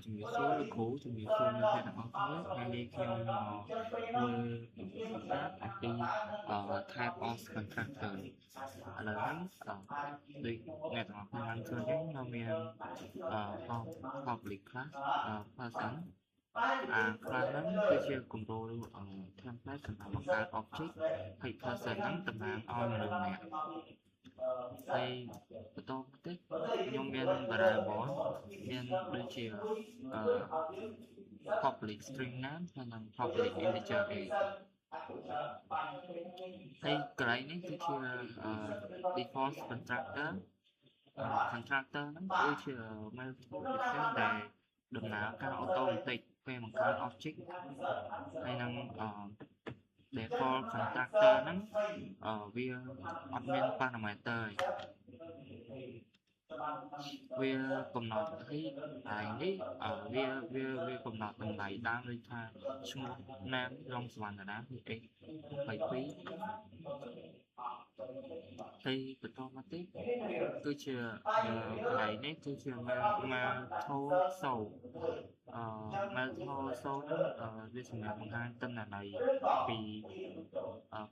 ជំរាបសួរលោកគ្រូជំរាបសួរលោកអ្នកទាំងអស់គ្នាថ្ងៃនេះខ្ញុំធ្វើប្រាប់អំពី type of contractor ឥឡូវហ្នឹងដូចអ្នកទាំងអស់គ្នាបានឃើញហ្នឹងនៅមានpublic class person class ហ្នឹងគឺជាគំរូ template សម្រាប់បង្កើត object ហើយ person ហ្នឹងតំណាងឲ្យមនុស្សម្នាក់ហើយបន្តមកទៀតខ្ញុំមាន variable មានដូចជាpublic string name ហើយនិង public integer age ហើយកន្លែងនេះគឺជា default constructor ហ្នឹងគឺជា method ដែលដំណើរការ automatic ពេលបង្កើត object ហើយនឹងdefault constructor ហ្នឹងវាអត់មាន parameter វាកំណត់ឲ្យឯនេះវាកំណត់តម្លៃដើមដូចថាឈ្មោះណាមរងសវណ្ណរាគឺ x 22ហើយបន្តមកទៀតគឺជាកន្លែងនេះគឺជា method show method show វាសម្រាប់បង្ហាញទិន្នន័យពី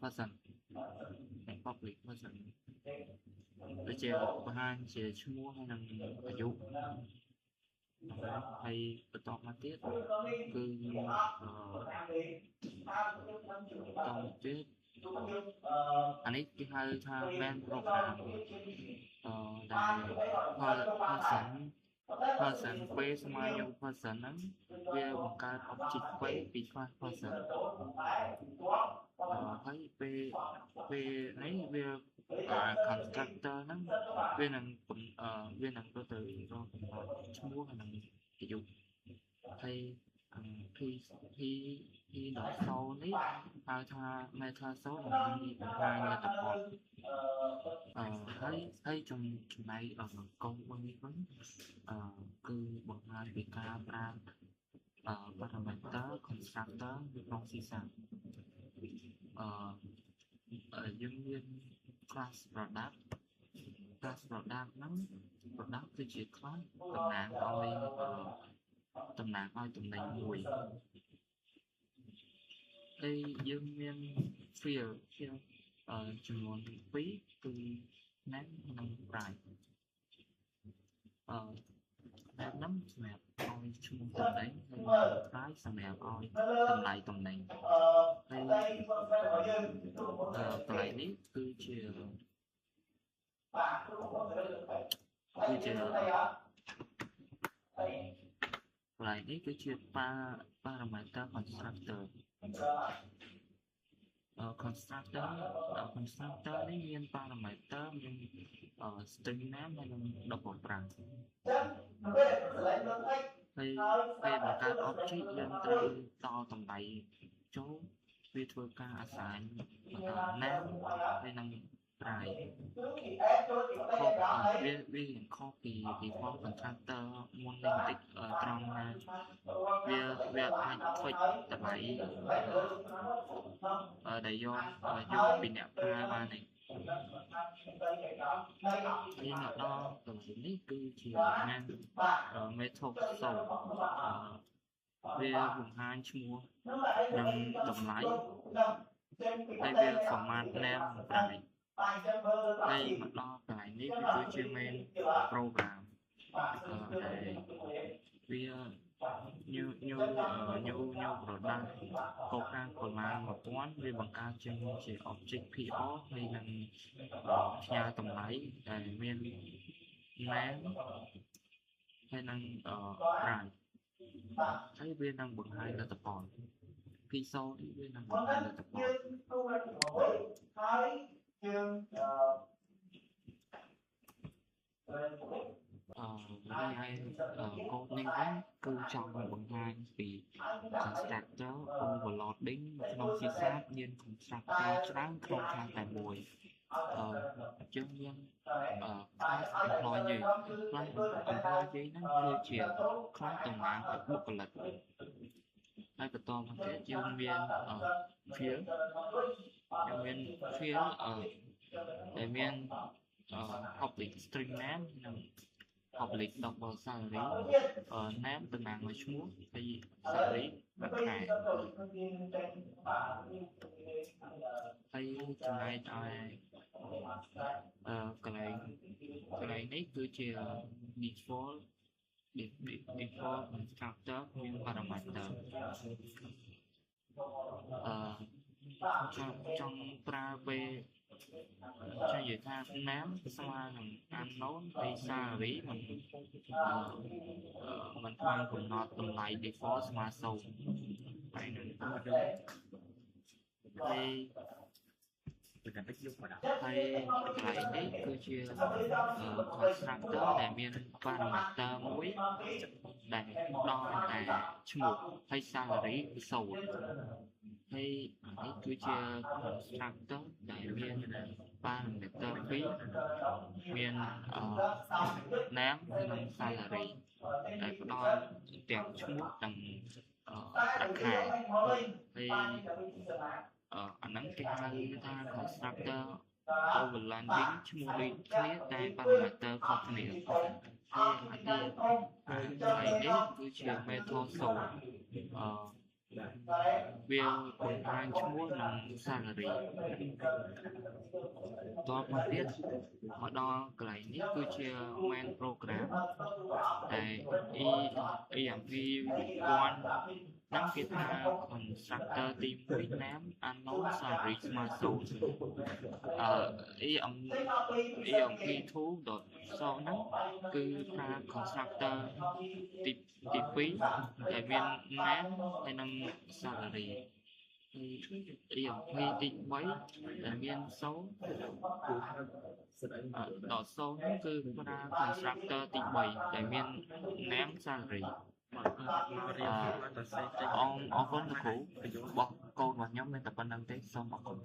person និង public person ដូចជាបង្ហាញជាឈ្មោះហើយនិងអាយុហើយបន្តមកទៀតគឺអានេះគេហៅថា main program ដែល person ពេលស្មើនឹង person ហ្នឹងវាបង្កើត object ពី class person ហើយពេលនេះវា constructor ហ្នឹងវានឹងទៅរកកំណត់ឈ្មោះហើយនឹងអាយុហើយP ដល់ show នេះហៅថា meta show បង្ហាញលទ្ធផលហើយចំណែកកូនរបស់នេះវិញគឺបង្ហាញពីការប្រើ parameter constructor នៅក្នុង C# យើងមាន class product ហ្នឹង product គឺជា class តំណាងឲ្យតំណែងមួយហើយយើងមាន field ចំនួន2គឺ name និង price name ហ្នឹងសម្រាប់ឲ្យឈ្មោះតំណែងហើយ price សម្រាប់ឲ្យតម្លៃតំណែងហើយកន្លែងនេះគឺជាកន្លែងនេះគឺជា parameter constructor constructor នេះមាន parameter មាន string name ហើយនិង double branch ហើយពេលបង្កើត object យើងត្រូវតតម្លៃចូលវាធ្វើការ assign name ហើយនិងprice វាខុសពី default constructor មុននេះបន្តិចត្រង់ថាវាអាចធ្វើតម្លៃដែលយកពីអ្នកប្រើបាននេះហើយមកដល់កន្លែងនេះគឺជា method show វាបង្ហាញឈ្មោះនិងតម្លៃហើយវា format name ហើយមកដល់កន្លែងនេះវាគឺជា main program ដែលវា new product program ប្រមាណ 1000 វាបង្កើតចេញជា object PR ហើយនឹងផ្ញើតម្លៃដែលមាន name ហើយនឹង price ហើយវានឹងបង្ហាញលទ្ធផល pixel នេះវានឹងបង្ហាញលទ្ធផលហើយយើង កូដនេះវិញគឺចង់បង្ហាញពី constructor overloading ក្នុង C# មាន constructor ច្រើនក្នុងខាងតែមួយយើងមាន class employee ហ្នឹងគឺជា class តំណាងឲ្យបុគ្គលិកហើយបន្តមកទៀតយើងមាន field ដែលមាន public string name និង public double salary ណែមតំណាងឲ្យឈ្មោះហើយ salary មួយខែហើយចំណែកឲ្យកន្លែងនេះគឺជា default constructor មាន parameter ចង់ប្រើពេលចង់និយាយថា name ស្មើនឹង unknown ហើយ salary มันបានកំណត់តម្លៃ default ស្មើ0ហើយនឹងហើយកន្លែងនេះគឺជា constructor ដែលមាន parameter មួយដែលដល់តែឈ្មោះហើយ salary គឺ0ហើយនេះគឺជា constructor ដែលមាន parameter 2មាន name និង salary ដែលផ្ដល់ទាំងឈ្មោះទាំងប្រាក់ខែហើយអាហ្នឹងគេហៅថា constructor overlanding ឈ្មោះដូចគ្នាតែ parameter ខុសគ្នាហើយនេះគឺជា method វាបង្ហាញឈ្មោះនិង salary តទៅទៀតមកដល់កន្លែងនេះគឺជា main program តែ EMP1 ហ្នឹងគេថា constructor ទី1 name unknown salary ស្មើ0EMP2.0 ហ្នឹងគឺថា constructor ទី2ដែលមាន name ហើយនិង salary EMP ទី3ដែលមាន0ដល់0ហ្នឹងគឺថា constructor ទី3ដែលមាន name salary អរគុណលោកគ្រូបោះកូដរបស់ខ្ញុំមានតែប៉ុណ្្នឹងទេសូមអរគុណ